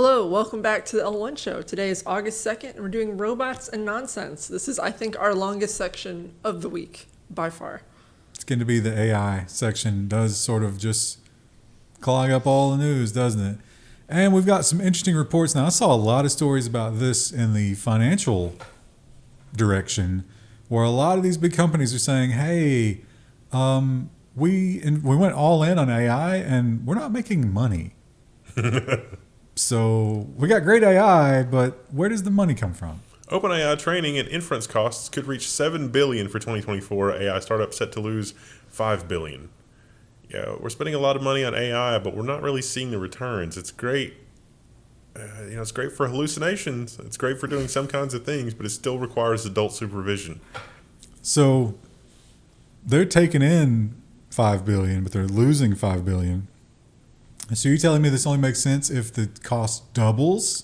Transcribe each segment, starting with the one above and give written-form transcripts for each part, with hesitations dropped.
Hello, welcome back to the L1 show. Today is August 2nd, and we're doing robots and nonsense. This is, I think, our longest section of the week, by far. It's going to be the AI section. Does sort of just clog up all the news, doesn't it? And we've got some interesting reports. Now, I saw a lot of stories about this in the financial direction, where a lot of these big companies are saying, hey, we went all in on AI, and we're not making money. So we got great AI, but where does the money come from? OpenAI training and inference costs could reach $7 billion for 2024. AI startup set to lose $5 billion. Yeah, we're spending a lot of money on AI, but we're not really seeing the returns. It's great. It's great for hallucinations. It's great for doing some kinds of things, but it still requires adult supervision. So they're taking in $5 billion, but they're losing $5 billion. So you're telling me this only makes sense if the cost doubles?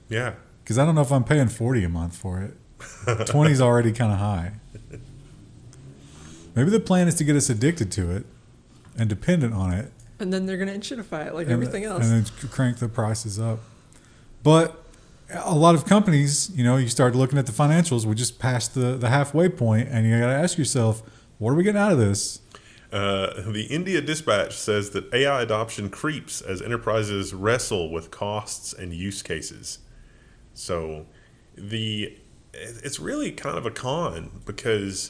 Yeah. Because I don't know if I'm paying $40 a month for it. 20 is already kind of high. Maybe the plan is to get us addicted to it and dependent on it. And then they're going to infinify it like everything else. And then crank the prices up. But a lot of companies, you start looking at the financials. We just passed the halfway point, and you got to ask yourself, what are we getting out of this? The India Dispatch says that AI adoption creeps as enterprises wrestle with costs and use cases. So it's really kind of a con, because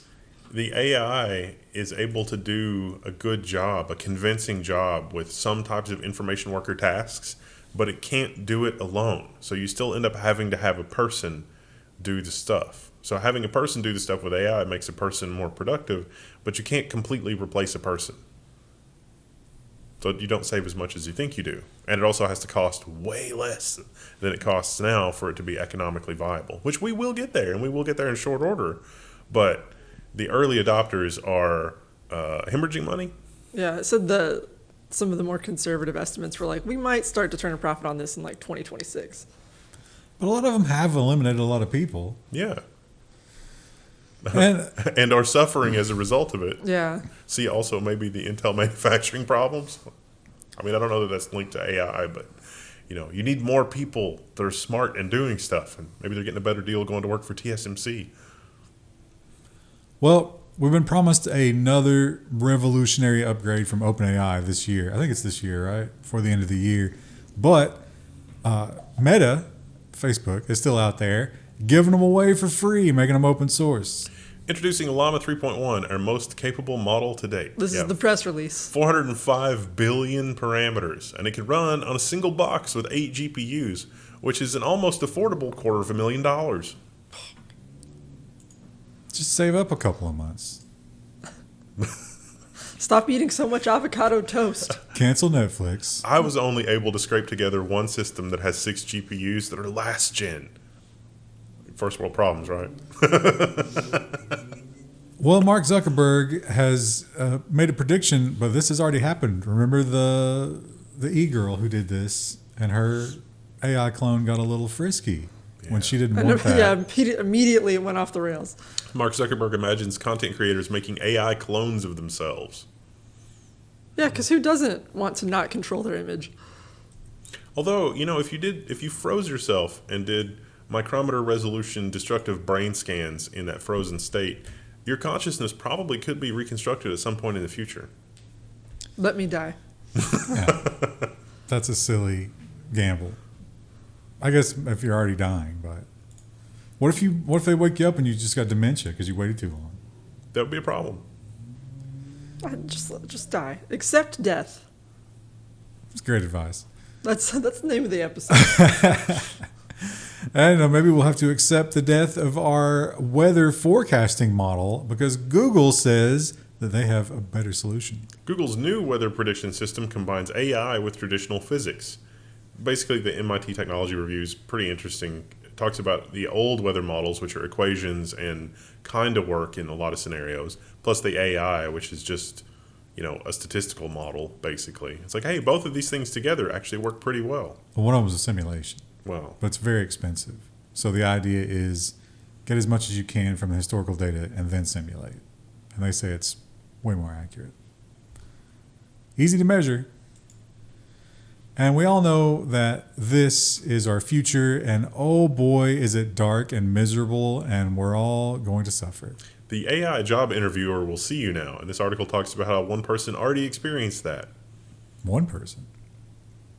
the AI is able to do a good job, a convincing job with some types of information worker tasks, but it can't do it alone. So you still end up having to have a person do the stuff. So having a person do the stuff with AI makes a person more productive, but you can't completely replace a person. So you don't save as much as you think you do. And it also has to cost way less than it costs now for it to be economically viable, which we will get there, and we will get there in short order. But the early adopters are hemorrhaging money. Yeah, it said some of the more conservative estimates were like, we might start to turn a profit on this in like 2026. But a lot of them have eliminated a lot of people. Yeah. And are suffering as a result of it. Yeah. See also maybe the Intel manufacturing problems. I mean, I don't know that that's linked to AI, but you need more people that are smart and doing stuff, and maybe they're getting a better deal going to work for TSMC. Well, we've been promised another revolutionary upgrade from OpenAI this year. I think it's this year, right? Before the end of the year. But Meta, Facebook, is still out there giving them away for free, making them open source. Introducing Llama 3.1, our most capable model to date. This is the press release. 405 billion parameters, and it can run on a single box with 8 GPUs, which is an almost affordable $250,000. Just save up a couple of months. Stop eating so much avocado toast. Cancel Netflix. I was only able to scrape together one system that has 6 GPUs that are last gen. First world problems, right? Well, Mark Zuckerberg has made a prediction, but this has already happened. Remember the e-girl who did this, and her AI clone got a little frisky when she didn't want that. Yeah, immediately it went off the rails. Mark Zuckerberg imagines content creators making AI clones of themselves. Yeah, because who doesn't want to not control their image? Although, if you froze yourself and did micrometer resolution destructive brain scans in that frozen state, your consciousness probably could be reconstructed at some point in the future. Let me die. Yeah. That's a silly gamble. I guess if you're already dying, but what if they wake you up and you just got dementia because you waited too long? That would be a problem. Just die. Accept death. It's great advice. That's the name of the episode. I don't know, maybe we'll have to accept the death of our weather forecasting model because Google says that they have a better solution. Google's new weather prediction system combines AI with traditional physics. Basically, the MIT Technology Review is pretty interesting. It talks about the old weather models, which are equations and kind of work in a lot of scenarios, plus the AI, which is just, a statistical model, basically. It's like, hey, both of these things together actually work pretty well. Well, one of them was a simulation. Well, but it's very expensive. So the idea is get as much as you can from the historical data and then simulate. And they say it's way more accurate. Easy to measure. And we all know that this is our future, and oh boy, is it dark and miserable, and we're all going to suffer. The AI job interviewer will see you now, and this article talks about how one person already experienced that. One person.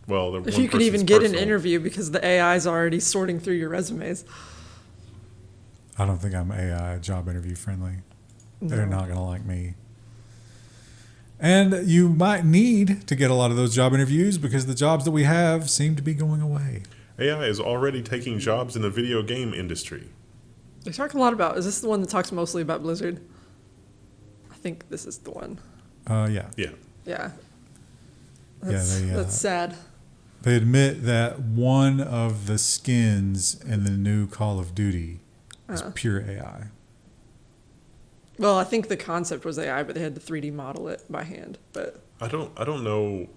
Well, the If one you could even person's get an personal. interview because the AI is already sorting through your resumes. I don't think I'm AI job interview friendly. They're No. not going to like me. And you might need to get a lot of those job interviews because the jobs that we have seem to be going away. AI is already taking jobs in the video game industry. They're talking a lot about, is this the one that talks mostly about Blizzard? I think this is the one. Yeah. Yeah. Yeah. Yeah, That's sad. They admit that one of the skins in the new Call of Duty is pure AI. Well, I think the concept was AI, but they had to 3D model it by hand. But I don't know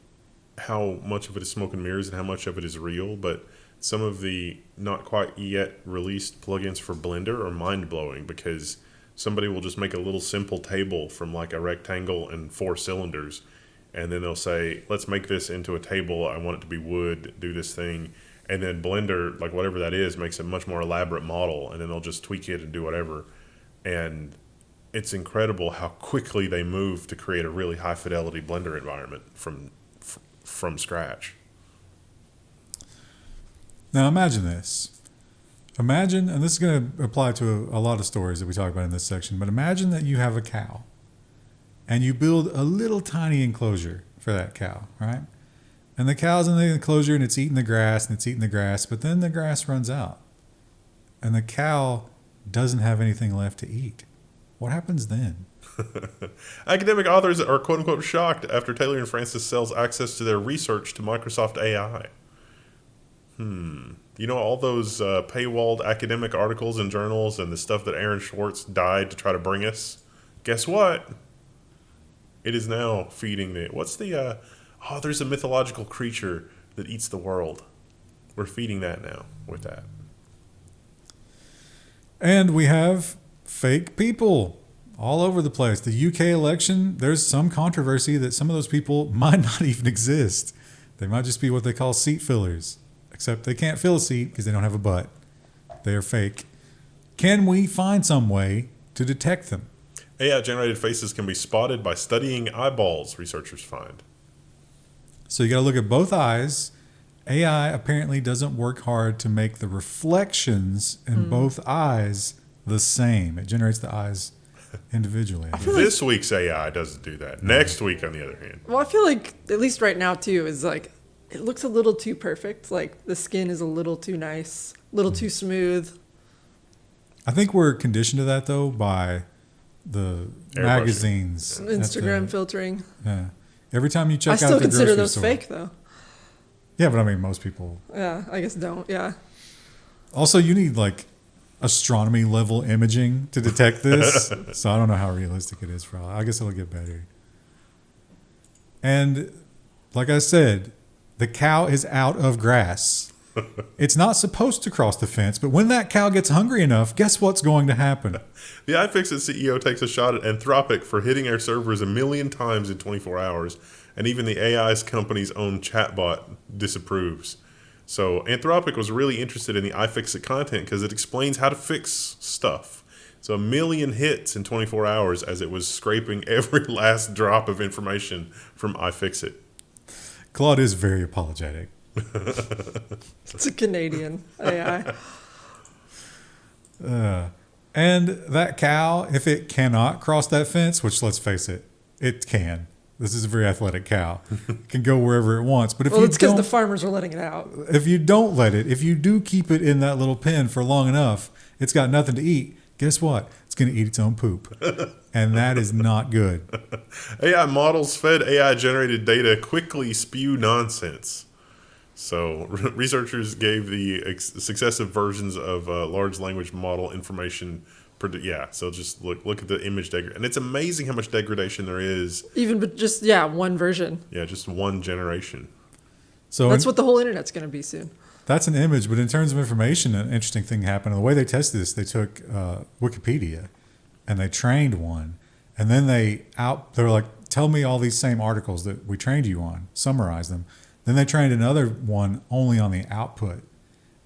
how much of it is smoke and mirrors and how much of it is real, but some of the not quite yet released plugins for Blender are mind-blowing because somebody will just make a little simple table from like a rectangle and 4 cylinders, and then they'll say, let's make this into a table. I want it to be wood, do this thing. And then Blender, like whatever that is, makes a much more elaborate model, and then they'll just tweak it and do whatever. And it's incredible how quickly they move to create a really high fidelity Blender environment from scratch. Now imagine this. Imagine, and this is going to apply to a lot of stories that we talk about in this section, but imagine that you have a cow and you build a little tiny enclosure for that cow, right? And the cow's in the enclosure and it's eating the grass and it's eating the grass, but then the grass runs out and the cow doesn't have anything left to eat. What happens then? Academic authors are quote unquote shocked after Taylor and Francis sells access to their research to Microsoft AI. You know, all those paywalled academic articles and journals and the stuff that Aaron Schwartz died to try to bring us? Guess what? It is now feeding the... there's a mythological creature that eats the world. We're feeding that now with that. And we have fake people all over the place. The UK election, there's some controversy that some of those people might not even exist. They might just be what they call seat fillers, except they can't fill a seat because they don't have a butt. They are fake. Can we find some way to detect them? AI-generated faces can be spotted by studying eyeballs, researchers find. So you got to look at both eyes. AI apparently doesn't work hard to make the reflections in both eyes the same. It generates the eyes individually. This week's AI doesn't do that. Next week, on the other hand. well, I feel like at least right now too is like it looks a little too perfect. Like the skin is a little too nice, a little too smooth. I think we're conditioned to that though by the Airbrushing. magazines, Instagram filtering. Yeah. Every time you I check out still the consider grocery those store. fake though. Yeah, but I mean, most people. Yeah, I guess don't. Yeah. Also, you need like astronomy level imaging to detect this. So I don't know how realistic it is for all. I guess it'll get better. And like I said, the cow is out of grass. It's not supposed to cross the fence, but when that cow gets hungry enough, guess what's going to happen? The iFixit CEO takes a shot at Anthropic for hitting our servers 1 million times in 24 hours, and even the AI's company's own chatbot disapproves. So Anthropic was really interested in the iFixit content because it explains how to fix stuff. So 1 million hits in 24 hours as it was scraping every last drop of information from iFixit. Claude is very apologetic. It's a Canadian AI. And that cow, if it cannot cross that fence, which let's face it, it can. This is a very athletic cow. It can go wherever it wants. But if Well, you it's because don't, the farmers are letting it out. if you don't let it, if you do keep it in that little pen for long enough, it's got nothing to eat. Guess what? It's going to eat its own poop. And that is not good. AI models fed AI-generated data quickly spew nonsense. So researchers gave the successive versions of large language model information. So just look at the image degradation. And it's amazing how much degradation there is. Even but just one version. Yeah, just one generation. So That's what the whole internet's going to be soon. that's an image, but in terms of information, an interesting thing happened. And the way they tested this, they took Wikipedia and they trained one, and then they were like, tell me all these same articles that we trained you on, summarize them. Then they trained another one only on the output.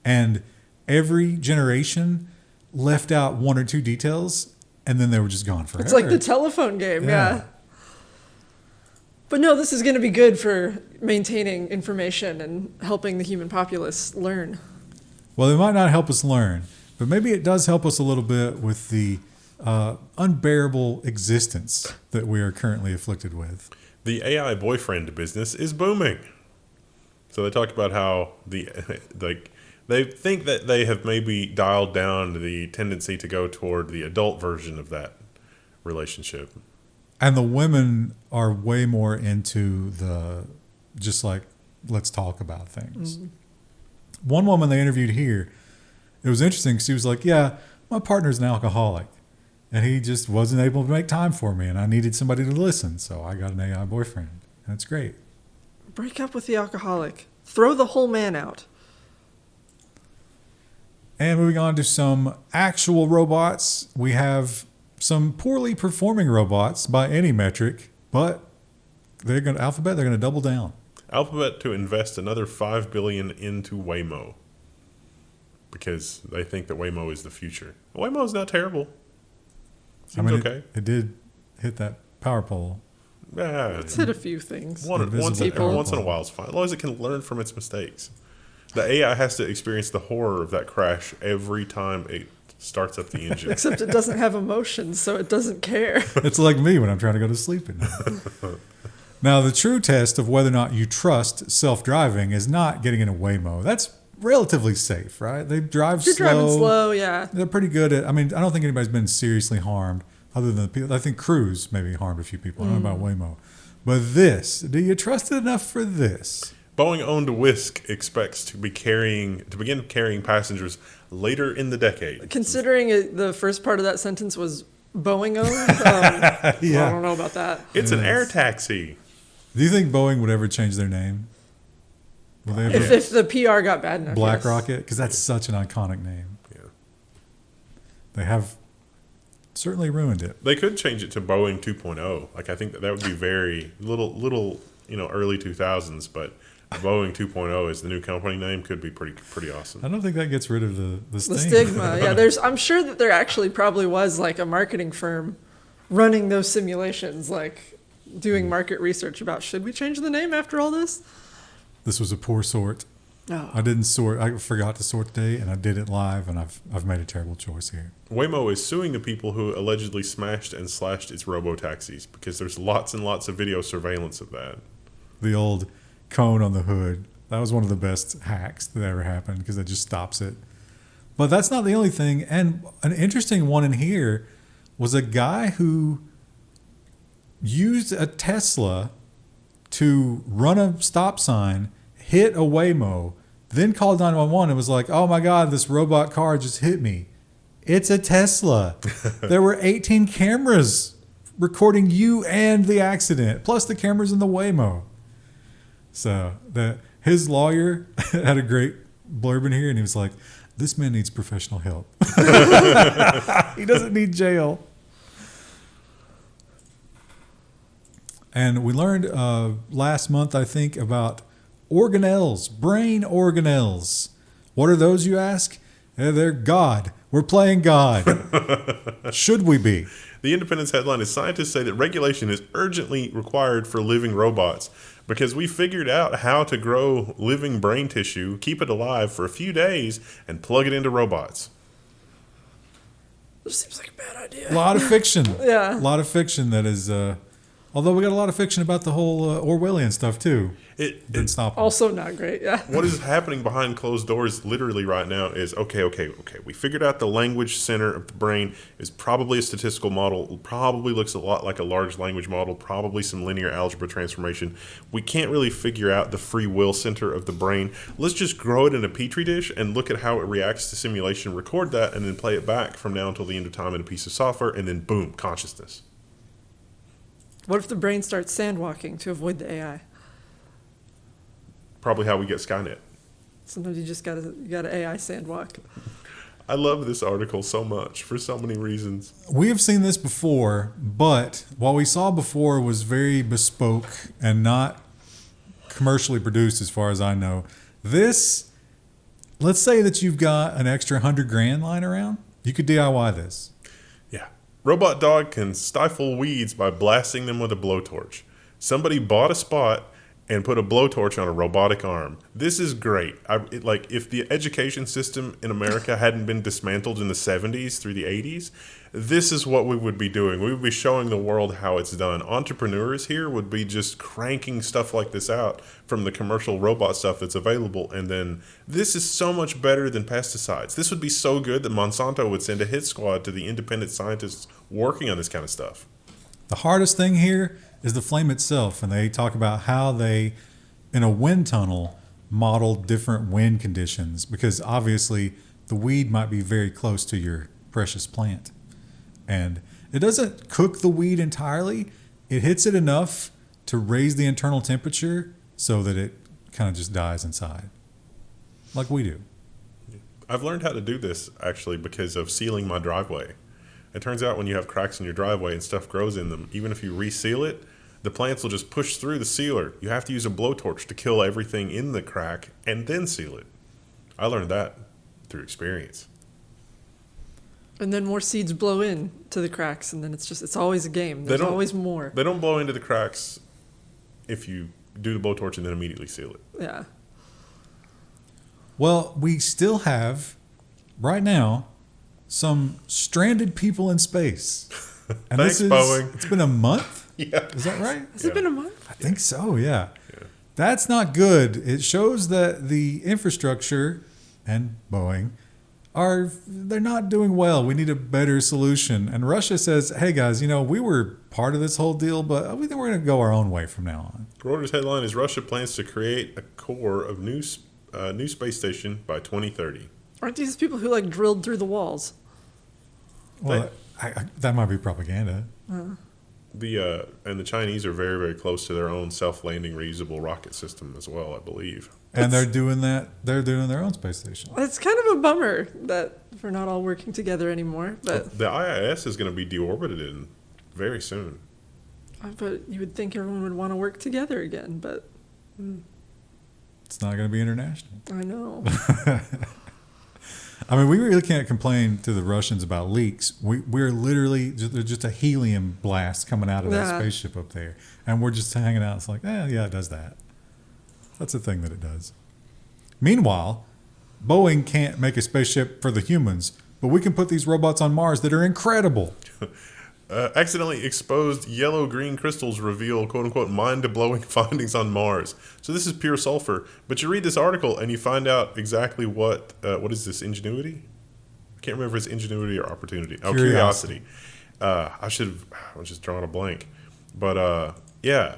And every generation left out one or two details, and then they were just gone forever. It's like the telephone game, yeah. But no, this is going to be good for maintaining information and helping the human populace learn. Well, it might not help us learn, but maybe it does help us a little bit with the unbearable existence that we are currently afflicted with. The AI boyfriend business is booming. So they talk about how they think that they have maybe dialed down the tendency to go toward the adult version of that relationship. And the women are way more into the just like, let's talk about things. Mm-hmm. One woman they interviewed here, it was interesting because she was like, yeah, my partner's an alcoholic. And he just wasn't able to make time for me. And I needed somebody to listen. So I got an AI boyfriend. And it's great. Break up with the alcoholic. Throw the whole man out. And moving on to some actual robots, we have some poorly performing robots by any metric, but Alphabet, they're going to double down. Alphabet to invest another $5 billion into Waymo because they think that Waymo is the future. Waymo is not terrible. Seems okay. It did hit that power pole. It's hit a few things. Once in a while is fine, as long as it can learn from its mistakes. The AI has to experience the horror of that crash every time it starts up the engine. Except it doesn't have emotions, so it doesn't care. It's like me when I'm trying to go to sleep at night. Now, the true test of whether or not you trust self-driving is not getting in a Waymo. That's relatively safe, right? They drive slow. You're driving slow, yeah. They're pretty good at, I don't think anybody's been seriously harmed other than the people. I think Cruise maybe harmed a few people. I don't know about Waymo. But this, do you trust it enough for this? Boeing-owned Wisk expects to begin carrying passengers later in the decade. Considering the first part of that sentence was Boeing-owned, yeah. I don't know about that. It's an air taxi. Do you think Boeing would ever change their name? If the PR got bad enough, Black yes. Rocket? Because that's such an iconic name. Yeah. They have certainly ruined it. They could change it to Boeing 2.0. Like, I think that would be very little, early 2000s, but Boeing 2.0 is the new company name. Could be pretty awesome. I don't think that gets rid of the stigma. Yeah, I'm sure that there actually probably was like a marketing firm running those simulations, like doing market research about should we change the name after all this? This was a poor sort. Oh. I didn't sort. I forgot to sort today, and I did it live, and I've made a terrible choice here. Waymo is suing the people who allegedly smashed and slashed its robotaxis because there's lots and lots of video surveillance of that. The old cone on the hood. That was one of the best hacks that ever happened because it just stops it. But that's not the only thing. And an interesting one in here was a guy who used a Tesla to run a stop sign, hit a Waymo, then called 911 and was like, oh my God, this robot car just hit me. It's a Tesla. There were 18 cameras recording you and the accident, plus the cameras in the Waymo. So his lawyer had a great blurb in here, and he was like, this man needs professional help. He doesn't need jail. And we learned last month, I think, about organelles, brain organelles. What are those, you ask? They're God. We're playing God. Should we be? The Independence headline is scientists say that regulation is urgently required for living robots because we figured out how to grow living brain tissue, keep it alive for a few days, and plug it into robots. This seems like a bad idea. A lot of fiction. Yeah. A lot of fiction that is... although we got a lot of fiction about the whole Orwellian stuff, too. It didn't stop them. Also not great, yeah. What is happening behind closed doors literally right now is, okay. We figured out the language center of the brain is probably a statistical model, probably looks a lot like a large language model, probably some linear algebra transformation. We can't really figure out the free will center of the brain. Let's just grow it in a petri dish and look at how it reacts to simulation, record that, and then play it back from now until the end of time in a piece of software, and then boom, consciousness. What if the brain starts sandwalking to avoid the AI? Probably how we get Skynet. Sometimes you just gotta AI sandwalk. I love this article so much for so many reasons. We have seen this before, but what we saw before was very bespoke and not commercially produced as far as I know. This, let's say that you've got an extra $100,000 lying around. You could DIY this. Yeah. Robot dog can stifle weeds by blasting them with a blowtorch. Somebody bought a spot and put a blowtorch on a robotic arm. This is great. If the education system in America hadn't been dismantled in the 70s through the 80s, this is what we would be doing. We would be showing the world how it's done. Entrepreneurs here would be just cranking stuff like this out from the commercial robot stuff that's available. And then this is so much better than pesticides. This would be so good that Monsanto would send a hit squad to the independent scientists working on this kind of stuff. The hardest thing here is the flame itself. And they talk about how they, in a wind tunnel, modeled different wind conditions, because obviously the weed might be very close to your precious plant. And it doesn't cook the weed entirely. It hits it enough to raise the internal temperature so that it kind of just dies inside, like we do. I've learned how to do this, actually, because of sealing my driveway. It turns out when you have cracks in your driveway and stuff grows in them, even if you reseal it, the plants will just push through the sealer. You have to use a blowtorch to kill everything in the crack and then seal it. I learned that through experience. And then more seeds blow in to the cracks, and then it's always a game. There's always more. They don't blow into the cracks if you do the blowtorch and then immediately seal it. Yeah. Well, we still have, right now, some stranded people in space. And Thanks, Boeing. It's been a month? Yeah. Is that right? Has it been a month? I think so, yeah. That's not good. It shows that the infrastructure and Boeing they're not doing well. We need a better solution. And Russia says, hey guys, we were part of this whole deal, but we think we're going to go our own way from now on. Reuters headline is Russia plans to create a core of new space station by 2030. Aren't these people who drilled through the walls? Well, that might be propaganda. And the Chinese are very, very close to their own self-landing reusable rocket system as well, I believe. And they're doing that. They're doing their own space station. It's kind of a bummer that we're not all working together anymore. But the IIS is going to be deorbited in very soon. But you would think everyone would want to work together again, but it's not going to be international. I know. I mean, we really can't complain to the Russians about leaks. We're literally, there's just a helium blast coming out of that spaceship up there. And we're just hanging out. It's like, yeah, it does that. That's a thing that it does. Meanwhile, Boeing can't make a spaceship for the humans, but we can put these robots on Mars that are incredible. Accidentally exposed yellow-green crystals reveal quote-unquote mind-blowing findings on Mars. So this is pure sulfur. But you read this article and you find out exactly what is this, ingenuity? I can't remember if it's ingenuity or opportunity. Oh, curiosity. I was just drawing a blank. But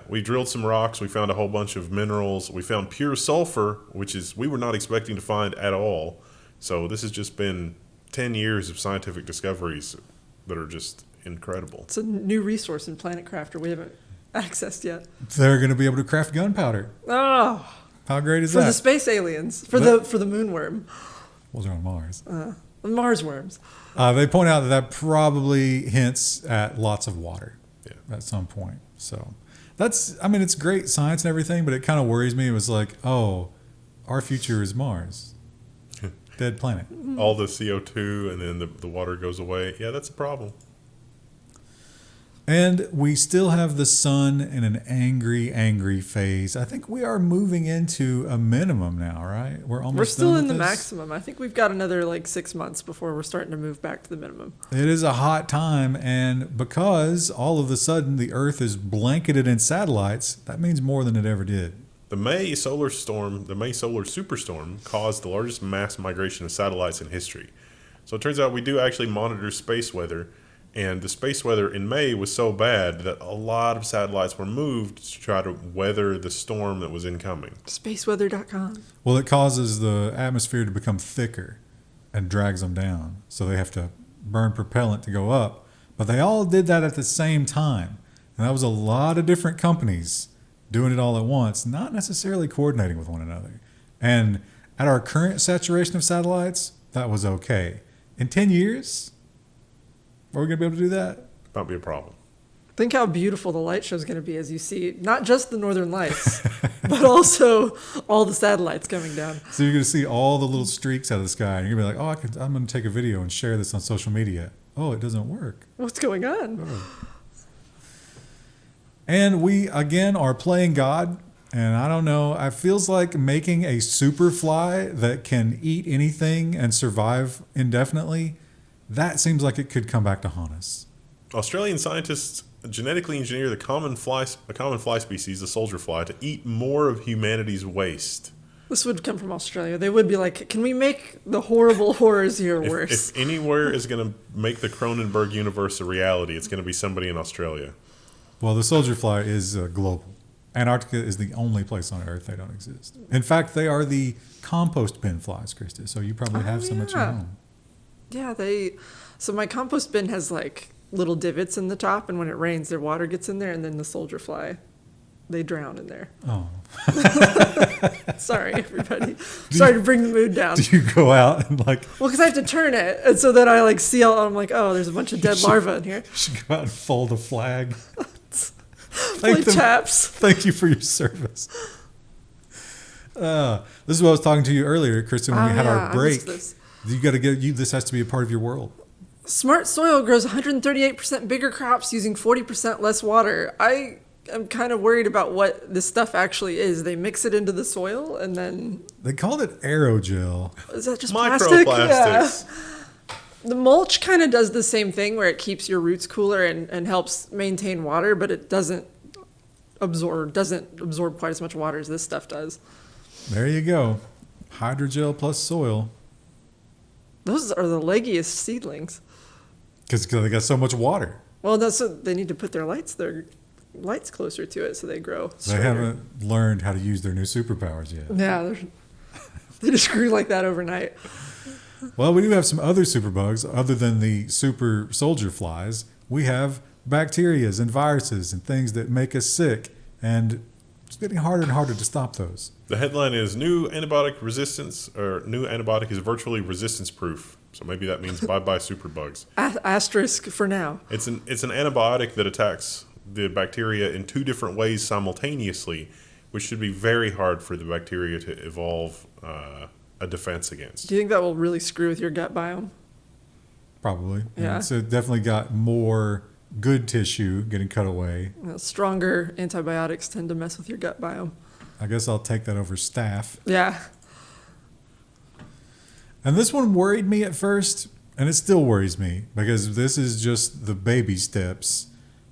we drilled some rocks. We found a whole bunch of minerals. We found pure sulfur, which we were not expecting to find at all. So this has just been 10 years of scientific discoveries that are just incredible. It's a new resource in Planet Crafter we haven't accessed yet. They're going to be able to craft gunpowder. Oh, how great is that? For the space aliens, for the moonworm. Well, they're on Mars. Mars worms. They point out that probably hints at lots of water at some point. So it's great science and everything, but it kind of worries me. It was like, oh, our future is Mars. Dead planet. All the CO2 and then the water goes away. Yeah, that's a problem. And we still have the sun in an angry phase. I think we are moving into a minimum now, right? We're still in the maximum. I think we've got another 6 months before we're starting to move back to the minimum. It is a hot time, and because all of a sudden the Earth is blanketed in satellites, that means more than it ever did. The May solar superstorm caused the largest mass migration of satellites in history. So it turns out we do actually monitor space weather. And the space weather in May was so bad that a lot of satellites were moved to try to weather the storm that was incoming. Spaceweather.com. Well, it causes the atmosphere to become thicker and drags them down. So they have to burn propellant to go up. But they all did that at the same time. And that was a lot of different companies doing it all at once, not necessarily coordinating with one another. And at our current saturation of satellites, that was okay. In 10 years... are we going to be able to do that? Might be a problem. Think how beautiful the light show is going to be as you see not just the northern lights, but also all the satellites coming down. So you're going to see all the little streaks out of the sky, and you're going to be like, I'm going to take a video and share this on social media. Oh, it doesn't work. What's going on? Oh. And we, again, are playing God. And I don't know, it feels like making a super fly that can eat anything and survive indefinitely. That seems like it could come back to haunt us. Australian scientists genetically engineer a common fly species, the soldier fly, to eat more of humanity's waste. This would come from Australia. They would be like, can we make the horrible horrors here worse? If anywhere is going to make the Cronenberg universe a reality, it's going to be somebody in Australia. Well, the soldier fly is global. Antarctica is the only place on Earth they don't exist. In fact, they are the compost bin flies, Krista. So you probably have some at your home. Yeah, so my compost bin has like little divots in the top, and when it rains, their water gets in there, and then the soldier fly, they drown in there. Oh. Sorry, everybody. Sorry to bring the mood down. Do you go out and like... Well, because I have to turn it, and so then I like see all, I'm like, oh, there's a bunch of dead larvae in here. You should go out and fold a flag. Play taps. Thank you for your service. This is what I was talking to you earlier, Kristen, when we had our break. You got to this has to be a part of your world. Smart soil grows 138% bigger crops using 40% less water. I am kind of worried about what this stuff actually is. They mix it into the soil and then... They called it aerogel. Is that just plastic? Microplastics. Yeah. The mulch kind of does the same thing where it keeps your roots cooler and helps maintain water, but it doesn't absorb quite as much water as this stuff does. There you go. Hydrogel plus soil. Those are the leggiest seedlings. Because they got so much water. Well, that's what they need to put their lights closer to it so they grow straighter. They haven't learned how to use their new superpowers yet. Yeah, they just grew like that overnight. Well, we do have some other superbugs other than the super soldier flies. We have bacterias and viruses and things that make us sick, and it's getting harder and harder to stop those. The headline is new antibiotic is virtually resistance proof. So maybe that means bye-bye superbugs. Asterisk for now. It's an antibiotic that attacks the bacteria in two different ways simultaneously, which should be very hard for the bacteria to evolve a defense against. Do you think that will really screw with your gut biome? Probably. Yeah. So it definitely got more good tissue getting cut away. Stronger antibiotics tend to mess with your gut biome. I guess I'll take that over staph. Yeah. And this one worried me at first, and it still worries me because this is just the baby steps.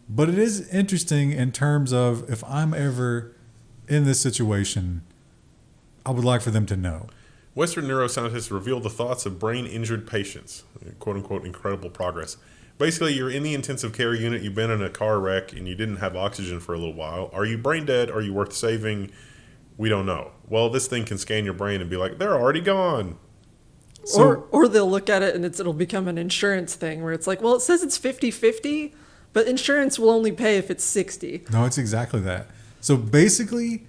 But it is interesting in terms of if I'm ever in this situation, I would like for them to know. Western neuroscientists revealed the thoughts of brain-injured patients, quote-unquote incredible progress. Basically, you're in the intensive care unit, you've been in a car wreck, and you didn't have oxygen for a little while. Are you brain dead? Are you worth saving? We don't know. Well, this thing can scan your brain and be like, they're already gone. So, or they'll look at it and it'll become an insurance thing where it's like, well, it says it's 50-50, but insurance will only pay if it's 60. No, it's exactly that. So basically,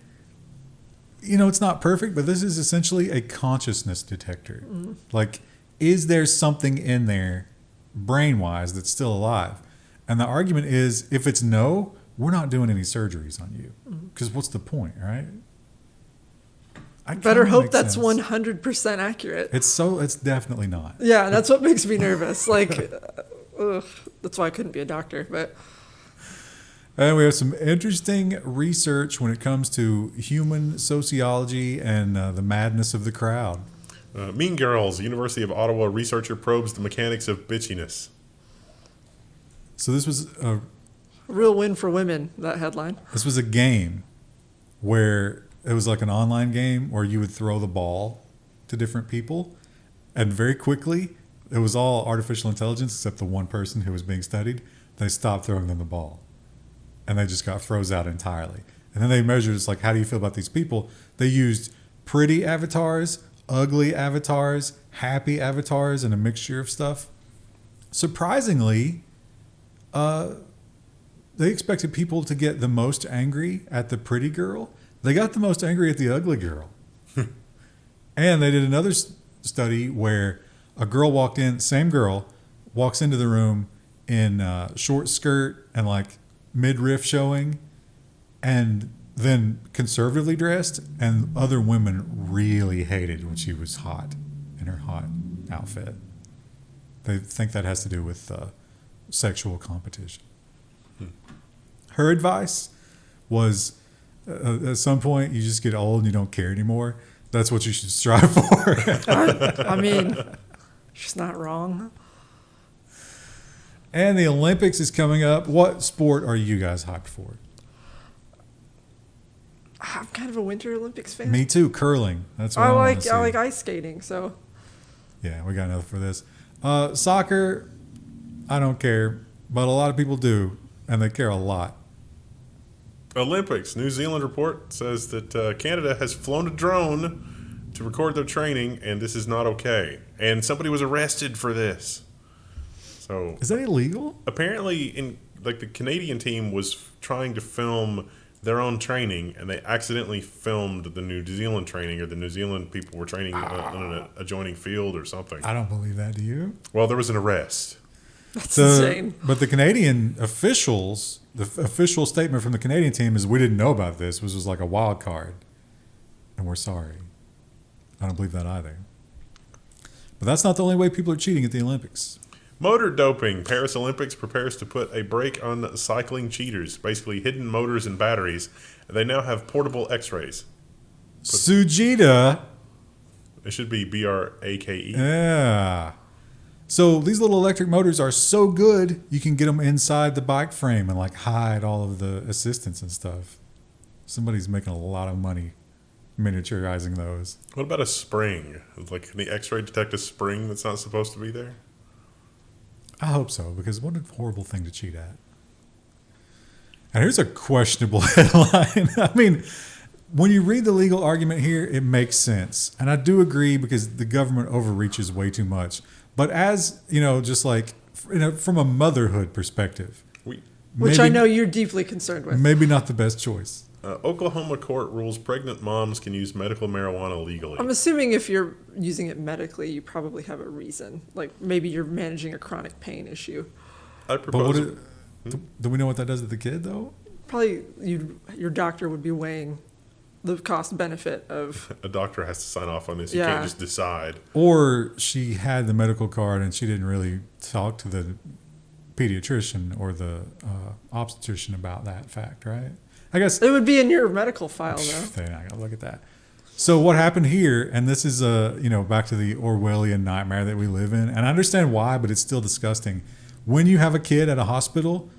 it's not perfect, but this is essentially a consciousness detector. Mm-hmm. Like, is there something in there brain-wise that's still alive? And the argument is, if it's no, we're not doing any surgeries on you. Because what's the point, right? I better hope that's 100% accurate. It's definitely not. Yeah, that's what makes me nervous. Like, that's why I couldn't be a doctor. But and we have some interesting research when it comes to human sociology and the madness of the crowd. Mean Girls, University of Ottawa researcher probes the mechanics of bitchiness. So this was a real win for women, that headline. This was a game where it was like an online game where you would throw the ball to different people, and very quickly, it was all artificial intelligence except the one person who was being studied. They stopped throwing them the ball, and they just got froze out entirely. And then they measured, it's like, how do you feel about these people? They used pretty avatars, ugly avatars, happy avatars, and a mixture of stuff. Surprisingly, they expected people to get the most angry at the pretty girl. They got the most angry at the ugly girl. And they did another study where a girl walks into the room in a short skirt and like midriff showing and then conservatively dressed, and other women really hated when she was hot in her hot outfit. They think that has to do with sexual competition. Her advice was, at some point, you just get old and you don't care anymore. That's what you should strive for. I mean, she's not wrong. And the Olympics is coming up. What sport are you guys hyped for? I'm kind of a Winter Olympics fan. Me too. Curling. That's what I wanna like see. I like ice skating. So Yeah, we got enough for this. Soccer, I don't care, but a lot of people do, and they care a lot. Olympics. New Zealand report says that Canada has flown a drone to record their training, and this is not okay. And somebody was arrested for this. So Is that illegal? apparently, the Canadian team was trying to film their own training, and they accidentally filmed the New Zealand training, or the New Zealand people were training on an adjoining field or something. I don't believe that. Do you? Well, there was an arrest. that's insane. But the Canadian officials, the official statement from the Canadian team is, we didn't know about this. This was like a wild card, and we're sorry. I don't believe that either. But that's not the only way people are cheating at the Olympics. Motor doping. Paris Olympics prepares to put a brake on cycling cheaters, basically hidden motors and batteries. They now have portable x-rays. Sujita. It should be BRAKE. Yeah. So these little electric motors are so good, you can get them inside the bike frame and like hide all of the assistance and stuff. Somebody's making a lot of money miniaturizing those. What about a spring? Like, can the x-ray detect a spring that's not supposed to be there? I hope so, because what a horrible thing to cheat at. And here's a questionable headline. I mean, when you read the legal argument here, it makes sense. And I do agree, because the government overreaches way too much. But as, just like from a motherhood perspective, Which I know you're deeply concerned with. Maybe not the best choice. Oklahoma court rules pregnant moms can use medical marijuana legally. I'm assuming if you're using it medically, you probably have a reason. Like maybe you're managing a chronic pain issue. I But propose. do we know what that does to the kid, though? Probably your doctor would be weighing the cost benefit of. A doctor has to sign off on this. You Yeah. can't just decide. Or she had the medical card and she didn't really talk to the pediatrician or the obstetrician about that fact, right? I guess It would be in your medical file, though. they're not going to look at that. So what happened here, and this is back to the Orwellian nightmare that we live in, and I understand why, but it's still disgusting. When you have a kid at a hospital,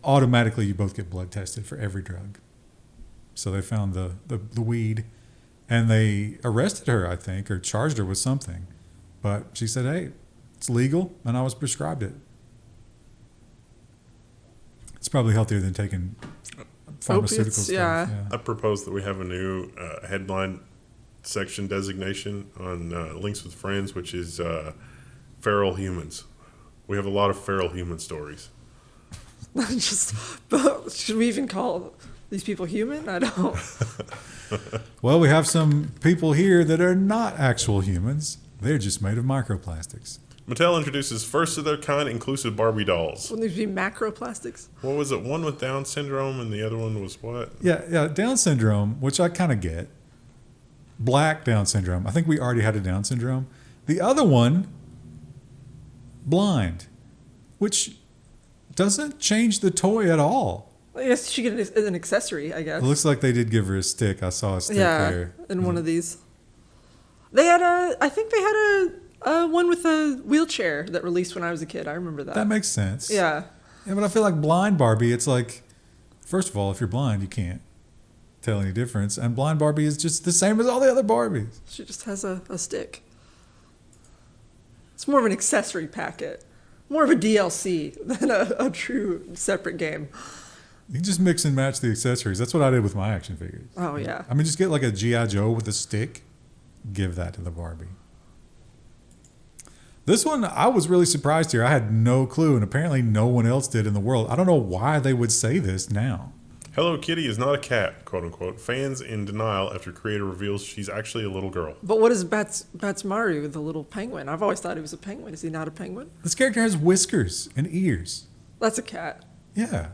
automatically you both get blood tested for every drug. So they found the weed, and they arrested her, I think, or charged her with something. But she said, hey, it's legal, and I was prescribed it. It's probably healthier than taking pharmaceutical Opiates, stuff. yeah. I propose that we have a new headline section designation on Links with Friends, which is feral humans. We have a lot of feral human stories. Should we even call these people human? I don't. Well, we have some people here that are not actual humans. They're just made of microplastics. Mattel introduces first of their kind inclusive Barbie dolls. Wouldn't these be macroplastics? What was it? One with Down syndrome and the other one was what? Yeah, Down syndrome, which I kind of get. Black Down syndrome. I think we already had a Down syndrome. The other one, blind, which doesn't change the toy at all. I guess she get an accessory, I guess. It looks like they did give her a stick. I saw a stick there. In one of these. I think they had a one with a wheelchair that released when I was a kid. I remember that. That makes sense. Yeah. Yeah, but I feel like blind Barbie, it's like, first of all, if you're blind, you can't tell any difference. And blind Barbie is just the same as all the other Barbies. She just has a stick. It's more of an accessory packet. More of a DLC than a true separate game. You can just mix and match the accessories. That's what I did with my action figures. Oh, yeah. I mean, just get like a G.I. Joe with a stick. Give that to the Barbie. This one, I was really surprised here. I had no clue, and apparently no one else did in the world. I don't know why they would say this now. Hello Kitty is not a cat, quote unquote. Fans in denial after creator reveals she's actually a little girl. But what is Batsmaru, the little penguin? I've always thought he was a penguin. Is he not a penguin? This character has whiskers and ears. That's a cat. Yeah.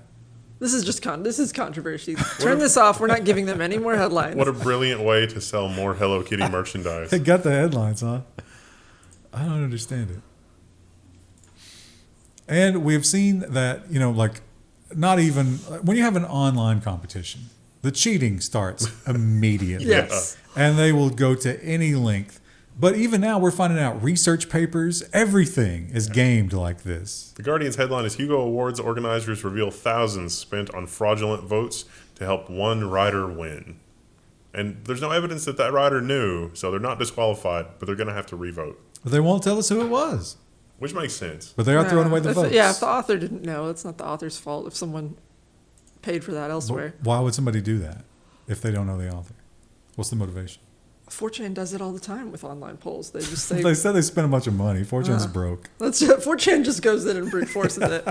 This is just this is controversy. Turn this off. We're not giving them any more headlines. What a brilliant way to sell more Hello Kitty merchandise. They got the headlines, huh? I don't understand it. And we've seen that, like, not even when you have an online competition, the cheating starts immediately. Yes. And they will go to any length. But even now, we're finding out research papers, everything is gamed like this. The Guardian's headline is Hugo Awards organizers reveal thousands spent on fraudulent votes to help one rider win. And there's no evidence that that rider knew, so they're not disqualified, but they're going to have to revote. But they won't tell us who it was. Which makes sense. But they are throwing away the votes. If the author didn't know, it's not the author's fault if someone paid for that elsewhere. But why would somebody do that if they don't know the author? What's the motivation? 4chan does it all the time with online polls. They just say They said they spent a bunch of money. 4chan's broke. 4chan just goes in and brute forces it.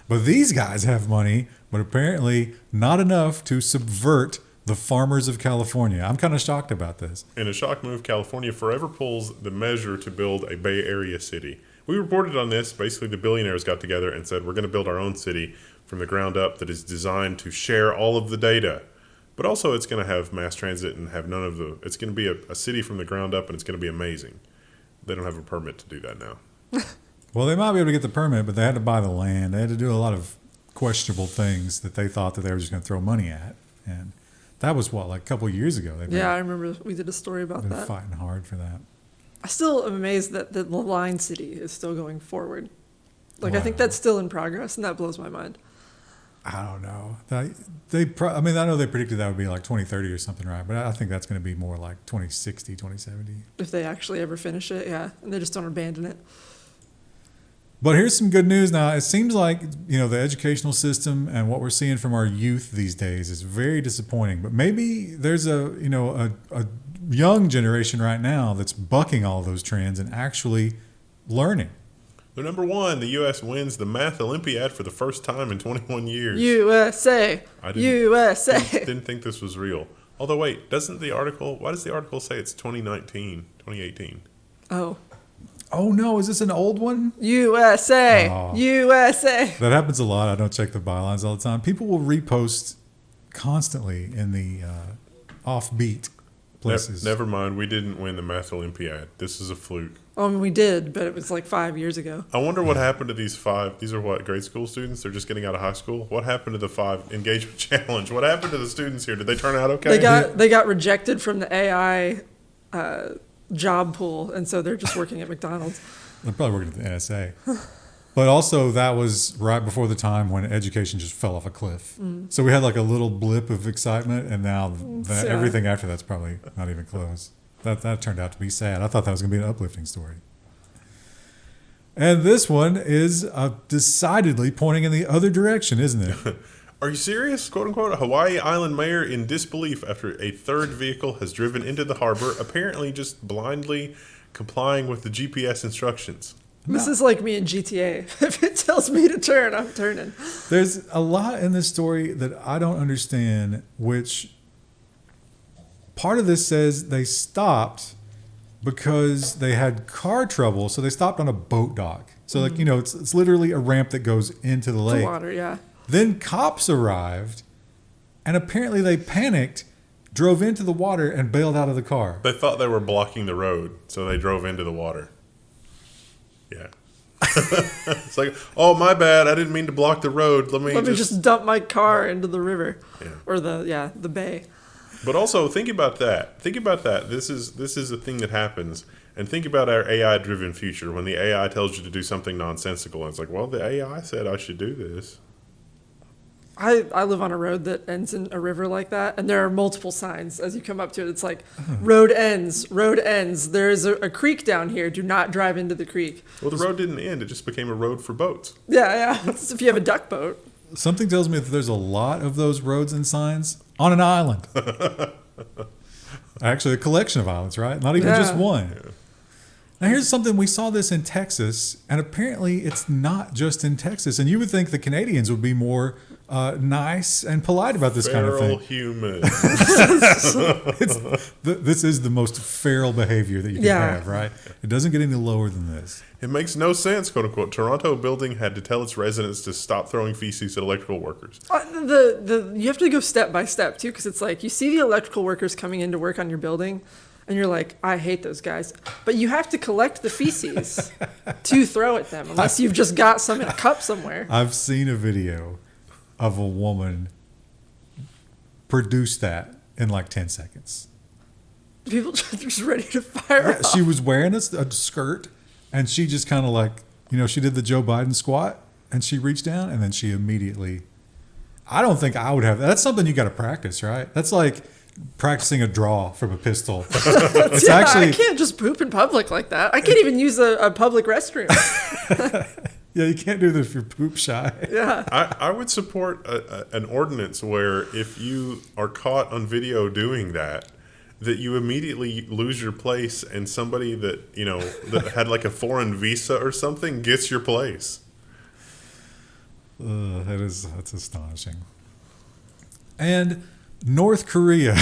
But these guys have money, but apparently not enough to subvert the farmers of California. I'm kind of shocked about this. In a shock move, California forever pulls the measure to build a Bay Area city. We reported on this. Basically, the billionaires got together and said, we're going to build our own city from the ground up that is designed to share all of the data. But also, it's going to have mass transit and have none of the... It's going to be a city from the ground up, and it's going to be amazing. They don't have a permit to do that now. Well, they might be able to get the permit, but they had to buy the land. They had to do a lot of questionable things that they thought that they were just going to throw money at. And that was, like a couple of years ago. Yeah, I remember we did a story about They've been that. fighting hard for that. I still am amazed that the Line City is still going forward. Like, Wow. I think that's still in progress, and that blows my mind. I don't know. I know they predicted that would be like 2030 or something, right? But I think that's going to be more like 2060, 2070. If they actually ever finish it, yeah. And they just don't abandon it. But here's some good news now. It seems like, the educational system and what we're seeing from our youth these days is very disappointing. But maybe there's a young generation right now that's bucking all those trends and actually learning. They're number one. The U.S. wins the Math Olympiad for the first time in 21 years. USA! USA! Didn't think this was real. Although, wait, why does the article say it's 2018? Oh, no. Is this an old one? USA! Oh. USA! That happens a lot. I don't check the bylines all the time. People will repost constantly in the offbeat places. Never mind. We didn't win the Math Olympiad. This is a fluke. We did, but it was like 5 years ago. I wonder what happened to these five. These are what, grade school students? They're just getting out of high school? What happened to the 5 engagement challenge? What happened to the students here? Did they turn out okay? They got rejected from the AI job pool, and so they're just working at McDonald's. They're probably working at the NSA. But also, that was right before the time when education just fell off a cliff. So we had like a little blip of excitement, and now everything after that's probably not even close. That turned out to be sad. I thought that was going to be an uplifting story. And this one is decidedly pointing in the other direction, isn't it? Are you serious? "Quote unquote, Hawaii Island mayor in disbelief after a third vehicle has driven into the harbor, apparently just blindly complying with the GPS instructions." This is like me in GTA. If it tells me to turn, I'm turning. There's a lot in this story that I don't understand, which part of this says they stopped because they had car trouble, so they stopped on a boat dock. So, it's literally a ramp that goes into the lake. The water, yeah. Then cops arrived, and apparently they panicked, drove into the water, and bailed out of the car. They thought they were blocking the road, so they drove into the water. Yeah. It's like, oh, my bad. I didn't mean to block the road. Let me just dump my car into the river. Yeah. Or the bay. But also, think about that. This is a thing that happens. And think about our AI-driven future when the AI tells you to do something nonsensical. And it's like, well, the AI said I should do this. I live on a road that ends in a river like that, and there are multiple signs as you come up to it. It's like, road ends. There is a creek down here. Do not drive into the creek. Well, the road didn't end. It just became a road for boats. Yeah. It's if you have a duck boat. Something tells me that there's a lot of those roads and signs on an island. Actually, a collection of islands, right? Not even just one. Yeah. Now, here's something. We saw this in Texas, and apparently it's not just in Texas. And you would think the Canadians would be more nice and polite about this kind of Feral thing. human. This is the most feral behavior that you can have, right? It doesn't get any lower than this. It makes no sense, quote unquote. Toronto building had to tell its residents to stop throwing feces at electrical workers. You have to go step by step too, because it's like you see the electrical workers coming into work on your building, and you're like, I hate those guys. But you have to collect the feces to throw at them, unless you've just got some in a cup somewhere. I've seen a video of a woman produce that in like 10 seconds. People are just ready to fire off. She was wearing a skirt, and she just kind of like, she did the Joe Biden squat, and she reached down, and then she immediately, I don't think I would have, that's something you got to practice, right? That's like practicing a draw from a pistol. It's actually, I can't just poop in public like that. I can't even use a public restroom. yeah, you can't do this if you're poop shy. Yeah. I would support an ordinance where if you are caught on video doing that you immediately lose your place, and somebody that that had like a foreign visa or something gets your place. That's astonishing. And North Korea,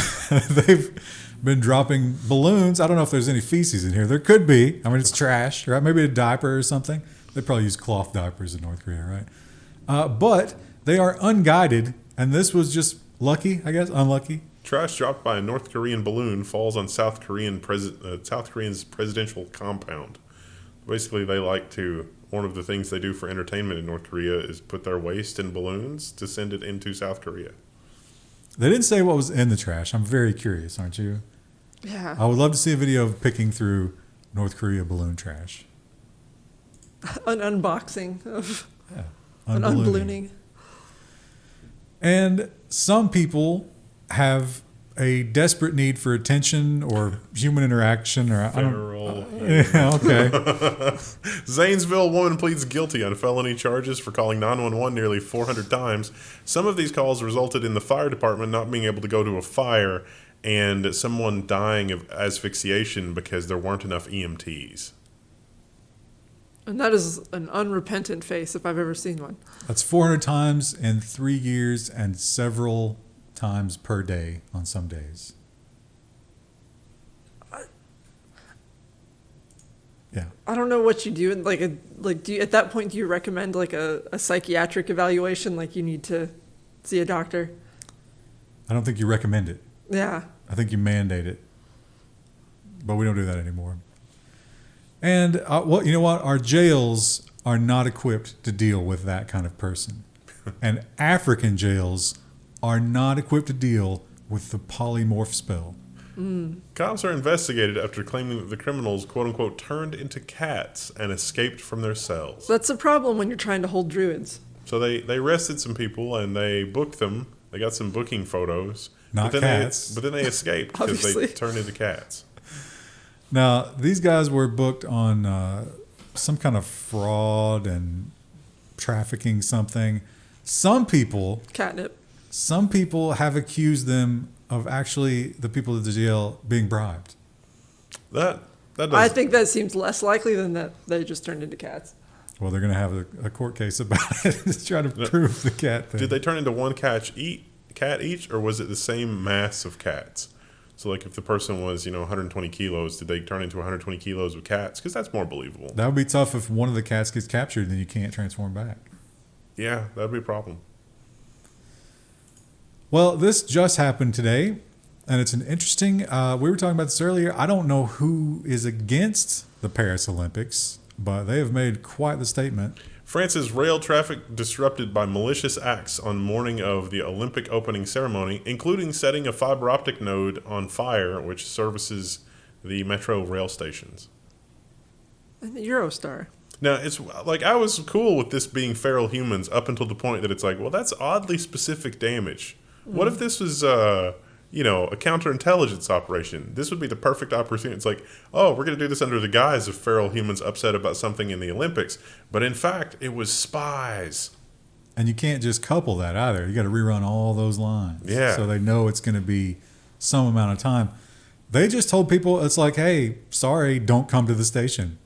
they've been dropping balloons. I don't know if there's any feces in here. There could be. I mean, it's trash, right? Maybe a diaper or something. They probably use cloth diapers in North Korea, right? But they are unguided, and this was just lucky, I guess, unlucky. Trash dropped by a North Korean balloon falls on South Korean's presidential compound. Basically, they like to. One of the things they do for entertainment in North Korea is put their waste in balloons to send it into South Korea. They didn't say what was in the trash. I'm very curious, aren't you? Yeah. I would love to see a video of picking through North Korea balloon trash. An unboxing of an Unballooning. unballooning. And some people have a desperate need for attention or human interaction, or Feral. Yeah, okay. Zanesville woman pleads guilty on felony charges for calling 911 nearly 400 times. Some of these calls resulted in the fire department not being able to go to a fire and someone dying of asphyxiation because there weren't enough EMTs. And that is an unrepentant face if I've ever seen one. That's 400 times in 3 years and several times per day on some days. Yeah. I don't know what you do. Do you, at that point, do you recommend like a psychiatric evaluation? Like you need to see a doctor? I don't think you recommend it. Yeah. I think you mandate it. But we don't do that anymore. And you know what? Our jails are not equipped to deal with that kind of person. And African jails are not equipped to deal with the polymorph spell. Cops are investigated after claiming that the criminals, quote unquote, turned into cats and escaped from their cells. That's a problem when you're trying to hold druids. So they arrested some people and they booked them. They got some booking photos. Not but then cats. But then they escaped because they Obviously. turned into cats. Now, these guys were booked on some kind of fraud and trafficking something. Some people Catnip. have accused them of actually the people at the jail being bribed. That does. I think that seems less likely than that they just turned into cats. Well, they're going to have a court case about it to try to prove the cat thing. Did they turn into one cat each, or was it the same mass of cats? So, like, if the person was, 120 kilos, did they turn into 120 kilos of cats? Because that's more believable. That would be tough if one of the cats gets captured and then you can't transform back. Yeah, that'd be a problem. Well, this just happened today, and it's an interesting. We were talking about this earlier. I don't know who is against the Paris Olympics, but they have made quite the statement. France's rail traffic disrupted by malicious acts on morning of the Olympic opening ceremony, including setting a fiber optic node on fire, which services the metro rail stations. And the Eurostar. Now, it's like I was cool with this being feral humans up until the point that it's like, well, that's oddly specific damage. What if this was, a counterintelligence operation? This would be the perfect opportunity. It's like, oh, we're going to do this under the guise of feral humans upset about something in the Olympics. But in fact, it was spies. And you can't just couple that either. You got to rerun all those lines. Yeah. So they know it's going to be some amount of time. They just told people, it's like, hey, sorry, don't come to the station.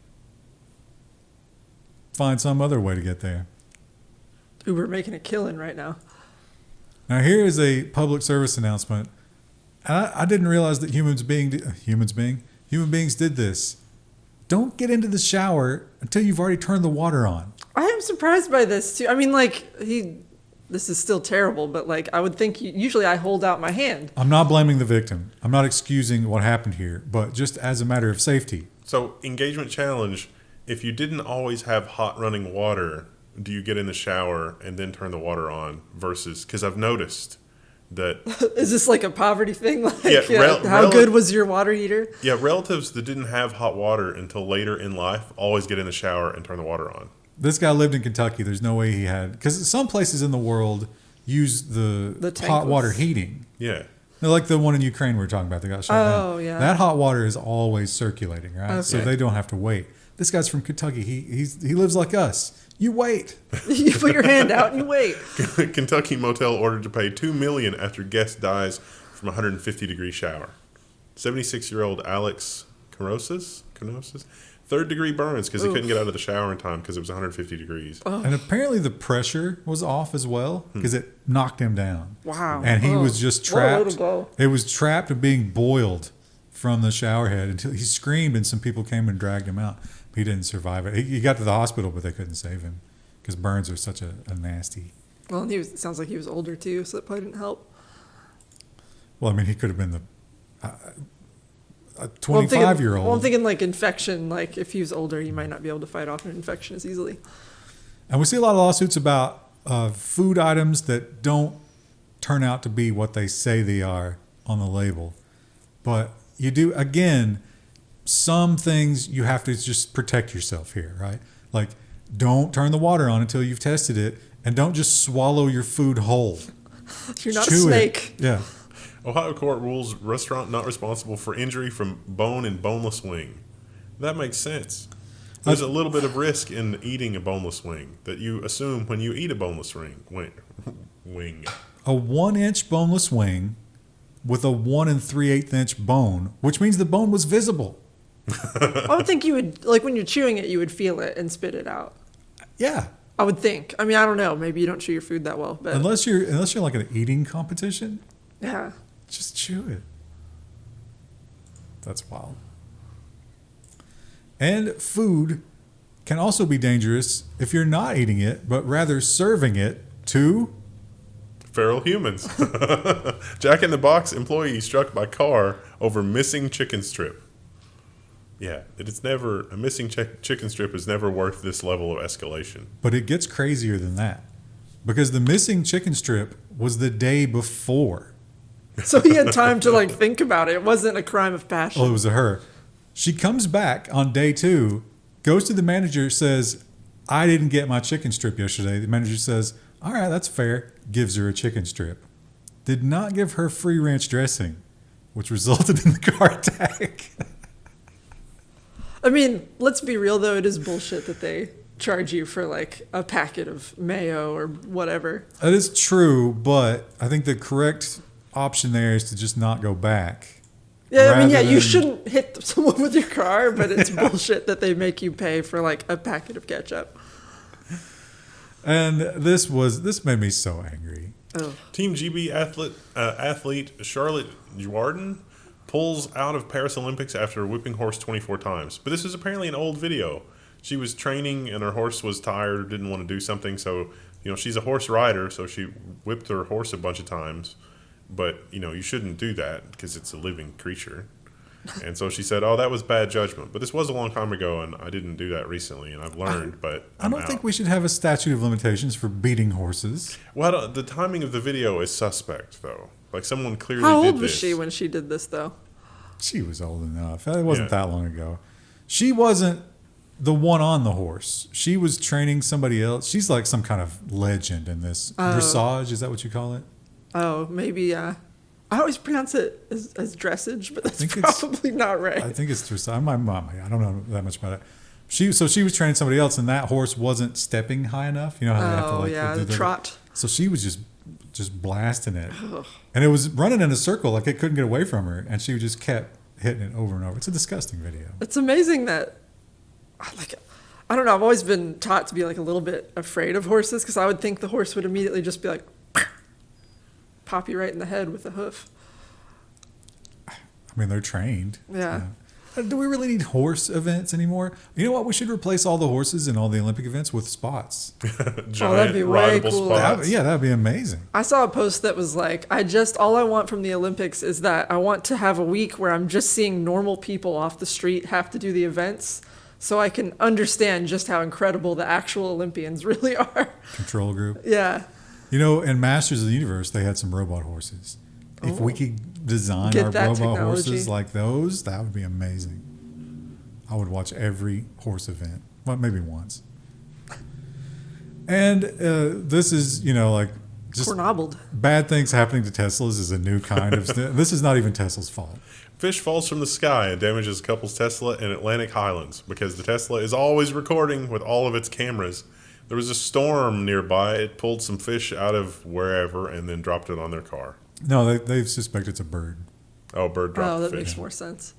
Find some other way to get there. Uber making a killing right now. Now here is a public service announcement. I didn't realize that human beings did this. Don't get into the shower until you've already turned the water on. I am surprised by this too. I mean, like this is still terrible, but like I would think usually I hold out my hand. I'm not blaming the victim. I'm not excusing what happened here, but just as a matter of safety. So, engagement challenge, if you didn't always have hot running water, do you get in the shower and then turn the water on versus, because I've noticed that... Is this like a poverty thing? Like, Yeah, how good was your water heater? Yeah, relatives that didn't have hot water until later in life always get in the shower and turn the water on. This guy lived in Kentucky. There's no way he had... Because some places in the world use the hot tankless water heating. Yeah. Like the one in Ukraine we were talking about that got shut down. Oh, yeah. That hot water is always circulating, right? Okay. So they don't have to wait. This guy's from Kentucky. He lives like us. You wait. You put your hand out and you wait. Kentucky motel ordered to pay $2 million after guest dies from 150-degree shower. 76-year-old Alex Kenosis, third-degree burns because he couldn't get out of the shower in time because it was 150 degrees. And apparently the pressure was off as well because it knocked him down. Wow. And he was just What a way trapped. to go. It was trapped and being boiled from the shower head until he screamed and some people came and dragged him out. He didn't survive it. He got to the hospital, but they couldn't save him because burns are such a nasty. Well, and it sounds like he was older too, so that probably didn't help. Well, I mean, he could have been a Well, 25-year-old. Well, I'm thinking like infection. Like if he was older, he might not be able to fight off an infection as easily. And we see a lot of lawsuits about food items that don't turn out to be what they say they are on the label. But you do, again, some things you have to just protect yourself here, right? Like, don't turn the water on until you've tested it, and don't just swallow your food whole. You're not Chew a snake. It. Yeah. Ohio court rules restaurant not responsible for injury from bone and boneless wing. That makes sense. There's a little bit of risk in eating a boneless wing that you assume when you eat a boneless wing. A 1-inch boneless wing with a 1 3/8 inch bone, which means the bone was visible. I would think you would, like when you're chewing it, you would feel it and spit it out. Yeah. I would think. I mean, I don't know. Maybe you don't chew your food that well, but Unless you're like an eating competition, yeah. just chew it. That's wild. And food can also be dangerous if you're not eating it, but rather serving it to... Feral humans. Jack in the Box employee struck by car over missing chicken strip. Yeah, a missing chicken strip is never worth this level of escalation. But it gets crazier than that. Because the missing chicken strip was the day before. So he had time to like think about it. It wasn't a crime of passion. Oh, it was a her. She comes back on day 2, goes to the manager, says, I didn't get my chicken strip yesterday. The manager says, all right, that's fair. Gives her a chicken strip. Did not give her free ranch dressing, which resulted in the car attack. I mean, let's be real though. It is bullshit that they charge you for like a packet of mayo or whatever. That is true, but I think the correct option there is to just not go back. Yeah, I mean, yeah, rather you than- shouldn't hit someone with your car, but it's bullshit that they make you pay for like a packet of ketchup. And this made me so angry. Oh. Team GB athlete Charlotte Dujardin pulls out of Paris Olympics after whipping horse 24 times. But this is apparently an old video. She was training and her horse was tired or didn't want to do something. So, she's a horse rider, so she whipped her horse a bunch of times. But, you shouldn't do that because it's a living creature. And so she said, oh, that was bad judgment. But this was a long time ago, and I didn't do that recently, and I've learned, but I don't think we should have a statute of limitations for beating horses. Well, the timing of the video is suspect, though. Like, someone clearly did How this. old was she when she did this, though? She was old enough. It wasn't that long ago. She wasn't the one on the horse. She was training somebody else. She's like some kind of legend in this. Dressage, is that what you call it? Oh, maybe, I always pronounce it as dressage, but that's think it's- probably not right. I think it's dressage. My mom, I don't know that much about it. She was training somebody else, and that horse wasn't stepping high enough. You know how they have to like yeah, do the trot. So she was just blasting it, and it was running in a circle like it couldn't get away from her, and she just kept hitting it over and over. It's a disgusting video. It's amazing that, like, I don't know. I've always been taught to be like a little bit afraid of horses because I would think the horse would immediately just be like, pop you right in the head with a hoof. I mean, they're trained. Yeah. Do we really need horse events anymore? You know what? We should replace all the horses in all the Olympic events with spots. Giant be way rideable cool. spots. That'd be amazing. I saw a post that was like, all I want from the Olympics is that I want to have a week where I'm just seeing normal people off the street have to do the events so I can understand just how incredible the actual Olympians really are. Control group. Yeah. You know, in Masters of the Universe, they had some robot horses. If we could design Get our that robot technology. horses like those, that would be amazing. I would watch every horse event. Well, maybe once. And this is, like just Cornobbled. bad things happening to Teslas is a new kind of... This is not even Tesla's fault. Fish falls from the sky and damages a couple's Tesla in Atlantic Highlands because the Tesla is always recording with all of its cameras. There was a storm nearby. It pulled some fish out of wherever and then dropped it on their car. No, they suspect it's a bird. Oh, bird dropped the That fish. makes more sense.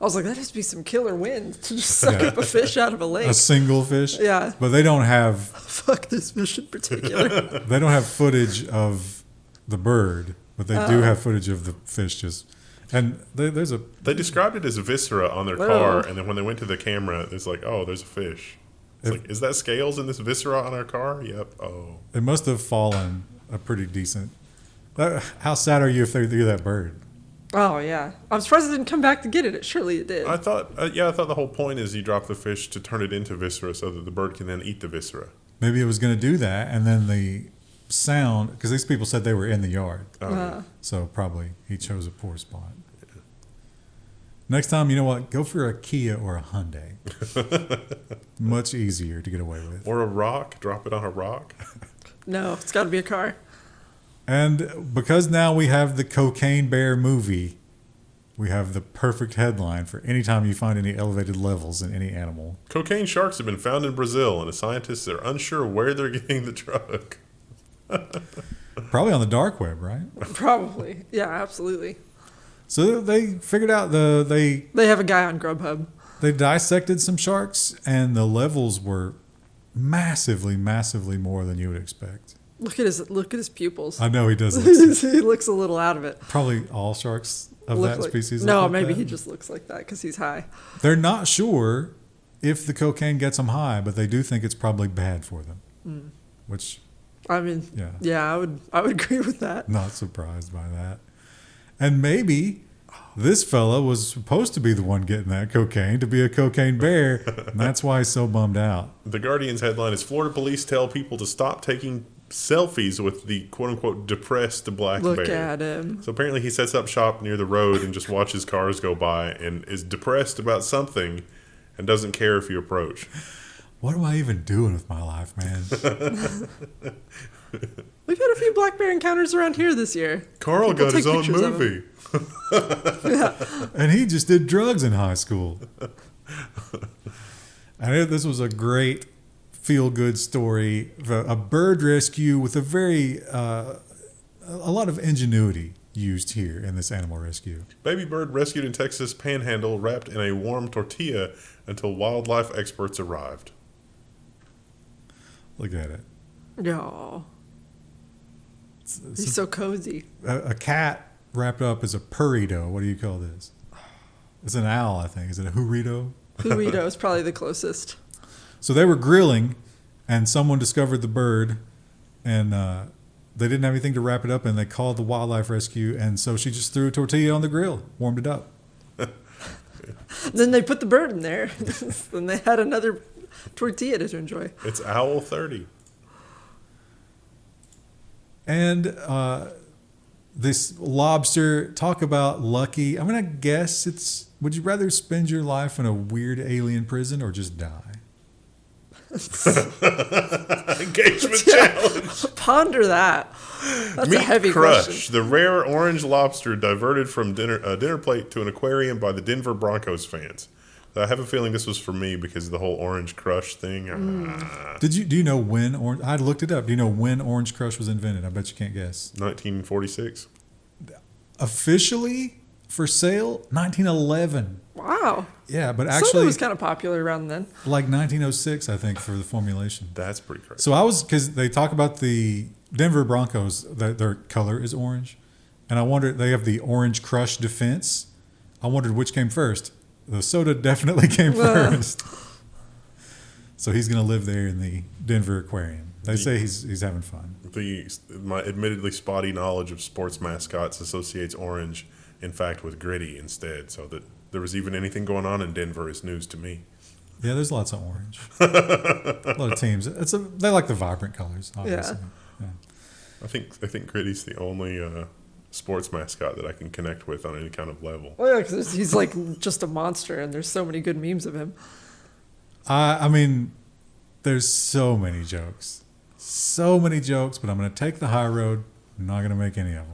I was like, that has to be some killer wind to just suck up a fish out of a lake. A single fish. Yeah. But they don't have Fuck this fish in particular. they don't have footage of the bird, but they do have footage of the fish just. And there's a. They described it as viscera on their car, and then when they went to the camera, it's like, oh, there's a fish. It's like, is that scales in this viscera on our car? Yep. Oh. It must have fallen a pretty decent. How sad are you if they do that bird? Oh, yeah. I'm surprised it didn't come back to get it. Surely it did. I thought the whole point is you drop the fish to turn it into viscera so that the bird can then eat the viscera. Maybe it was going to do that, and then the sound, because these people said they were in the yard, so probably he chose a poor spot. Yeah. Next time, you know what? Go for a Kia or a Hyundai. Much easier to get away with. Or a rock. Drop it on a rock. No, it's got to be a car. And because now we have the Cocaine Bear movie, we have the perfect headline for any time you find any elevated levels in any animal. Cocaine sharks have been found in Brazil, and the scientists are unsure where they're getting the drug. Probably on the dark web, right? Probably. Yeah, absolutely. So they figured out They have a guy on Grubhub. they dissected some sharks, and the levels were massively, massively more than you would expect. Look at his pupils. I know he does look sick. He looks a little out of it. Probably all sharks of Look that like- species. No, look like maybe that. he just looks like that because he's high. They're not sure if the cocaine gets them high, but they do think it's probably bad for them. Which, I mean, Yeah. I would agree with that. not surprised by that. And maybe this fella was supposed to be the one getting that cocaine, to be a cocaine bear, and that's why he's so bummed out. The Guardian's headline is Florida police tell people to stop taking selfies with the quote-unquote depressed black Look bear. at him. So apparently he sets up shop near the road and just watches cars go by and is depressed about something and doesn't care if you approach. What am I even doing with my life, man? We've had a few black bear encounters around here this year. Carl People got his take own pictures of movie. And he just did drugs in high school. And this was a great feel-good story, a bird rescue with a lot of ingenuity used here in this animal rescue. Baby bird rescued in Texas Panhandle wrapped in a warm tortilla until wildlife experts arrived. Look at it. No, he's so cozy. A cat wrapped up as a burrito. What do you call this? It's an owl, I think. Is it a burrito? Burrito is probably the closest. So they were grilling, and someone discovered the bird, and they didn't have anything to wrap it up, and they called the wildlife rescue, and so she just threw a tortilla on the grill, warmed it up. Then they put the bird in there. Then they had another tortilla to enjoy. It's Owl 30. And this lobster, talk about lucky. I'm going to guess it's, would you rather spend your life in a weird alien prison or just die? Engagement challenge. Ponder that. That's Meat a heavy Crush, question. the rare orange lobster diverted from dinner plate to an aquarium by the Denver Broncos fans. So I have a feeling this was for me because of the whole Orange Crush thing. Do you know when orange? I looked it up. Do you know when Orange Crush was invented? I bet you can't guess. 1946. Officially for sale, 1911. Wow. Yeah, but Soda actually, was kind of popular around then. like 1906, I think, for the formulation. That's pretty crazy. So because they talk about the Denver Broncos, their color is orange. And I wonder, they have the Orange Crush Defense. I wondered which came first. The soda definitely came first. So he's going to live there in the Denver Aquarium. They say he's having fun. My admittedly spotty knowledge of sports mascots associates orange, in fact, with gritty instead. So that there was even anything going on in Denver is news to me. Yeah, there's lots of orange. A lot of teams. They like the vibrant colors, obviously. Yeah. I think Gritty's the only sports mascot that I can connect with on any kind of level. Well, yeah, because he's like just a monster, and there's so many good memes of him. I mean, there's so many jokes. So many jokes, but I'm going to take the high road. I'm not going to make any of them.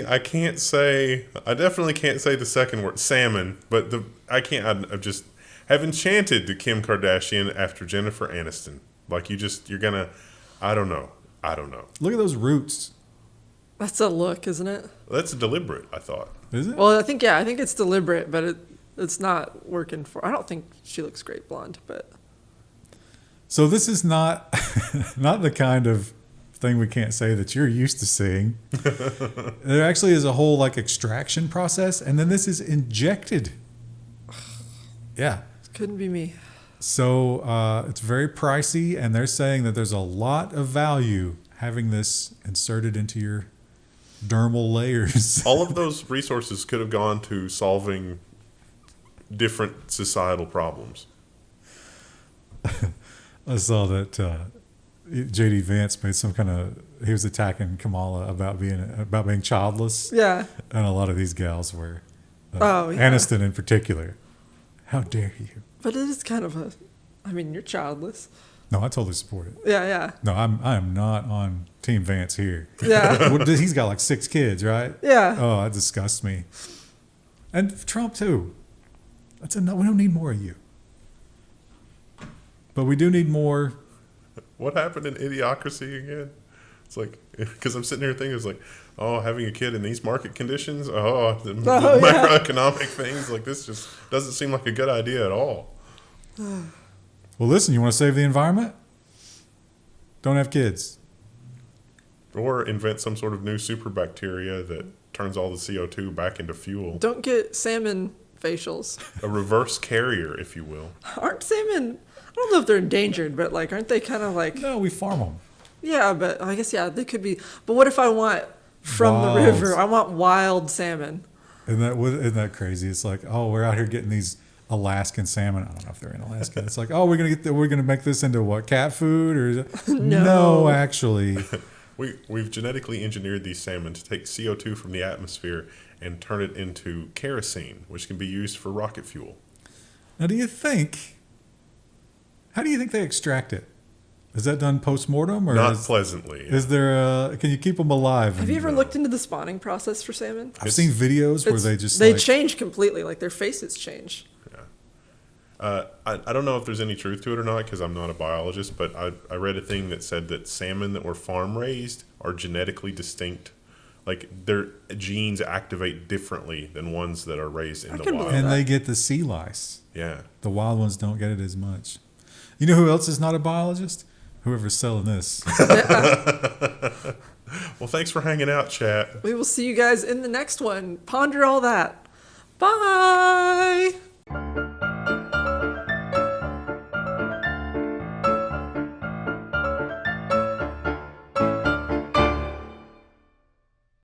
I can't say, I definitely can't say the second word, salmon, but I just have enchanted to Kim Kardashian after Jennifer Aniston. Like you're going to, I don't know. Look at those roots. That's a look, isn't it? That's deliberate, I thought. Is it? Well, I think it's deliberate, but it's not working for. I don't think she looks great blonde, but. So this is not not the kind of thing we can't say that you're used to seeing. There actually is a whole like extraction process, and then this is injected. Yeah. Couldn't be me. So it's very pricey, and they're saying that there's a lot of value having this inserted into your dermal layers. All of those resources could have gone to solving different societal problems. I saw that J.D. Vance made some kind of, he was attacking Kamala about being childless. Yeah. And a lot of these gals were. Oh, yeah. Aniston in particular. How dare you? But it is kind of you're childless. No, I totally support it. Yeah. No, I am not on Team Vance here. Yeah. He's got like 6 kids, right? Yeah. Oh, that disgusts me. And Trump too. We don't need more of you. But we do need more. What happened in Idiocracy again? It's like, because I'm sitting here thinking, it's like, oh, having a kid in these market conditions, the macroeconomic things, like this just doesn't seem like a good idea at all. Well, listen, you want to save the environment? Don't have kids. Or invent some sort of new super bacteria that turns all the CO2 back into fuel. Don't get salmon facials. A reverse carrier, if you will. Aren't salmon, I don't know if they're endangered, but like, aren't they kind of like... No, we farm them. Yeah, but I guess, they could be. But what if I want from the river? I want wild salmon. Isn't that crazy? It's like, oh, we're out here getting these Alaskan salmon. I don't know if they're in Alaska. It's like, oh, we're gonna make this into what, cat food or no, actually. We've genetically engineered these salmon to take CO2 from the atmosphere and turn it into kerosene, which can be used for rocket fuel. Now, how do you think they extract it? Is that done post-mortem? Or not pleasantly. Yeah. Is there can you keep them alive? Have you ever looked into the spawning process for salmon? I've seen videos where they change completely, like their faces change. Yeah. I don't know if there's any truth to it or not because I'm not a biologist, but I read a thing that said that salmon that were farm raised are genetically distinct. Like their genes activate differently than ones that are raised in the wild. And they get the sea lice. Yeah. The wild ones don't get it as much. You know who else is not a biologist? Whoever's selling this. Well, thanks for hanging out, chat. We will see you guys in the next one. Ponder all that. Bye.